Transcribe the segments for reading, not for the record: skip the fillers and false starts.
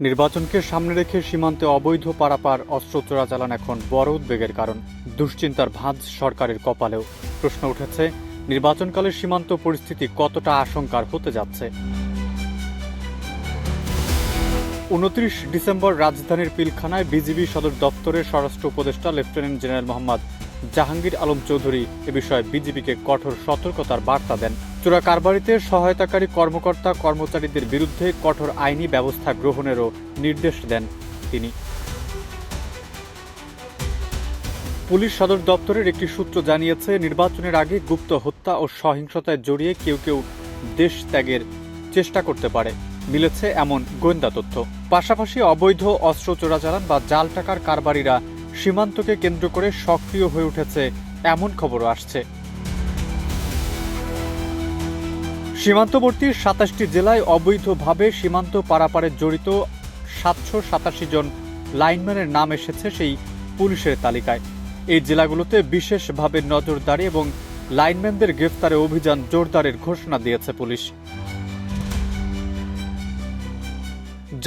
নির্বাচনকে সামনে রেখে সীমান্তে অবৈধ পারাপার অস্ত্র চোরাচালান এখন বড় উদ্বেগের কারণ। দুশ্চিন্তার ভাঁজ সরকারের কপালেও। প্রশ্ন উঠেছে, নির্বাচনকালে সীমান্ত পরিস্থিতি কতটা আশঙ্কার হতে যাচ্ছে। 29 ডিসেম্বর রাজধানীর পিলখানায় বিজিবি সদর দপ্তরের স্বরাষ্ট্র উপদেষ্টা লেফটেন্যান্ট জেনারেল মোহাম্মদ জাহাঙ্গীর আলম চৌধুরী এ বিষয়ে বিজিবিকে কঠোর সতর্কতার বার্তা দেন। চোরা কারবারিতে সহায়তাকারী কর্মকর্তা কর্মচারীদের বিরুদ্ধে কঠোর আইনি ব্যবস্থা গ্রহণেরও নির্দেশ দেন তিনি। পুলিশ সদর দপ্তরের একটি সূত্র জানিয়েছে, নির্বাচনের আগে গুপ্ত হত্যা ও সহিংসতায় জড়িয়ে কেউ কেউ দেশ ত্যাগের চেষ্টা করতে পারে, মিলেছে এমন গোয়েন্দা তথ্য। পাশাপাশি অবৈধ অস্ত্র চোরাচালান বা জাল টাকার কারবারিরা সীমান্তকে কেন্দ্র করে সক্রিয় হয়ে উঠেছে এমন খবরও আসছে। সীমান্তবর্তী ২৭টি জেলায় অবৈধভাবে সীমান্ত পারাপারে জড়িত ৭৮৭ জন লাইনম্যানের নাম এসেছে সেই পুলিশের তালিকায়। এই জেলাগুলোতে বিশেষভাবে নজরদারি এবং লাইনম্যানদের গ্রেফতারে অভিযান জোরদারের ঘোষণা দিয়েছে পুলিশ।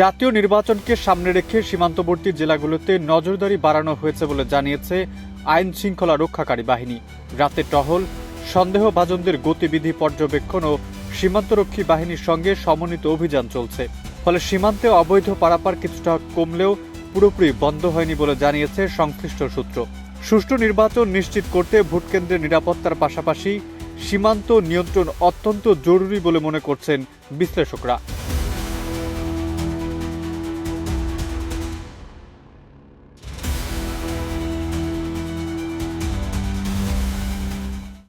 জাতীয় নির্বাচনকে সামনে রেখে সীমান্তবর্তী জেলাগুলোতে নজরদারি বাড়ানো হয়েছে বলে জানিয়েছে আইন শৃঙ্খলা রক্ষাকারী বাহিনী। রাতে টহল, সন্দেহভাজনদের গতিবিধি পর্যবেক্ষণ ও সীমান্তরক্ষী বাহিনীর সঙ্গে সমন্বিত অভিযান চলছে। ফলে সীমান্তে অবৈধ পারাপার কিছুটা কমলেও পুরোপুরি বন্ধ হয়নি বলে জানিয়েছে সংশ্লিষ্ট সূত্র। সুষ্ঠু নির্বাচন নিশ্চিত করতে ভোটকেন্দ্রের নিরাপত্তার পাশাপাশি সীমান্ত নিয়ন্ত্রণ অত্যন্ত জরুরি বলে মনে করছেন বিশ্লেষকরা।